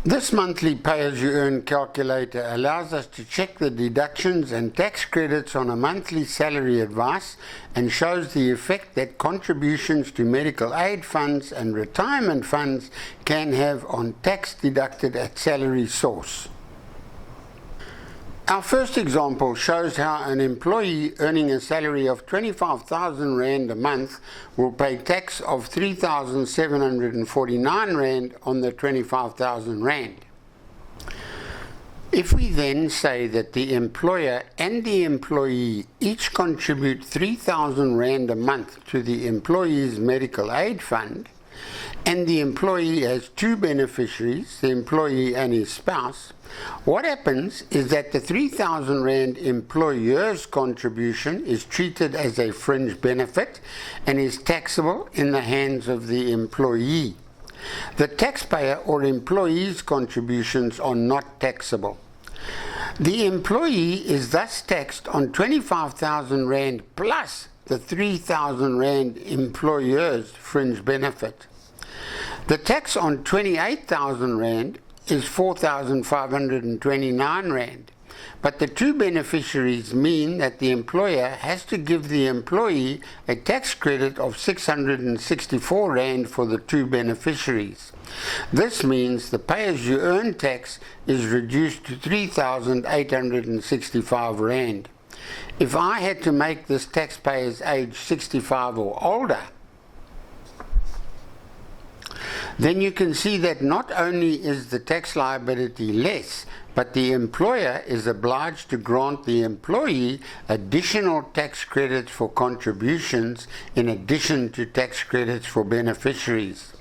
This monthly pay-as-you-earn calculator allows us to check the deductions and tax credits on a monthly salary advice and shows the effect that contributions to medical aid funds and retirement funds can have on tax deducted at salary source. Our first example shows how an employee earning a salary of 25,000 Rand a month will pay tax of 3,749 Rand on the 25,000 Rand. If we then say that the employer and the employee each contribute 3,000 Rand a month to the employee's medical aid fund, and the employee has two beneficiaries, the employee and his spouse, what happens is that the 3,000 Rand employer's contribution is treated as a fringe benefit and is taxable in the hands of the employee. The taxpayer or employee's contributions are not taxable. The employee is thus taxed on 25,000 Rand plus the 3,000 Rand employer's fringe benefit. The tax on 28,000 Rand is 4,529 Rand, but the two beneficiaries mean that the employer has to give the employee a tax credit of 664 Rand for the two beneficiaries. This means the pay-as-you-earn tax is reduced to 3,865 Rand. If I had to make this taxpayer's age 65 or older, then you can see that not only is the tax liability less, but the employer is obliged to grant the employee additional tax credits for contributions in addition to tax credits for beneficiaries.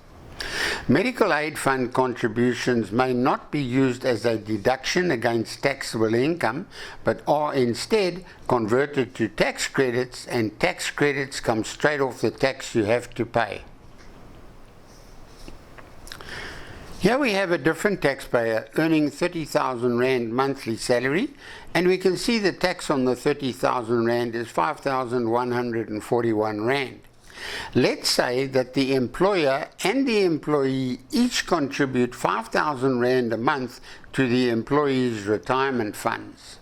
Medical aid fund contributions may not be used as a deduction against taxable income, but are instead converted to tax credits, and tax credits come straight off the tax you have to pay. Here we have a different taxpayer earning 30,000 Rand monthly salary, and we can see the tax on the 30,000 Rand is 5,141 Rand. Let's say that the employer and the employee each contribute 5,000 Rand a month to the employee's retirement funds.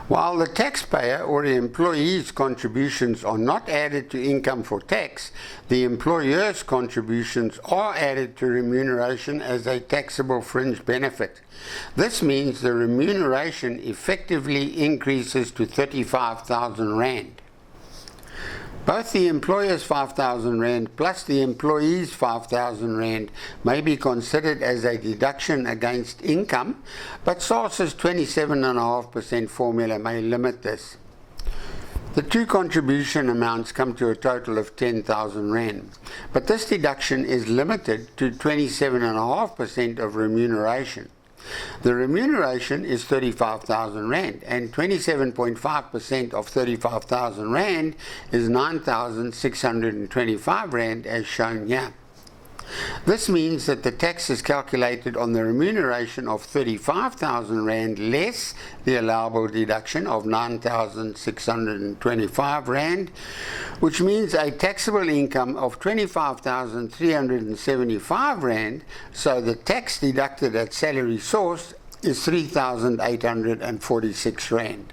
While the taxpayer or the employee's contributions are not added to income for tax, the employer's contributions are added to remuneration as a taxable fringe benefit. This means the remuneration effectively increases to 35,000 Rand. Both the employer's 5,000 Rand plus the employee's 5,000 Rand may be considered as a deduction against income, but SARS's 27.5% formula may limit this. The two contribution amounts come to a total of 10,000 Rand, but this deduction is limited to 27.5% of remuneration. The remuneration is 35,000 Rand, and 27.5% of 35,000 Rand is 9,625 Rand as shown here. This means that the tax is calculated on the remuneration of 35,000 Rand less the allowable deduction of 9,625 Rand, which means a taxable income of 25,375 Rand, so the tax deducted at salary source is 3,846 Rand.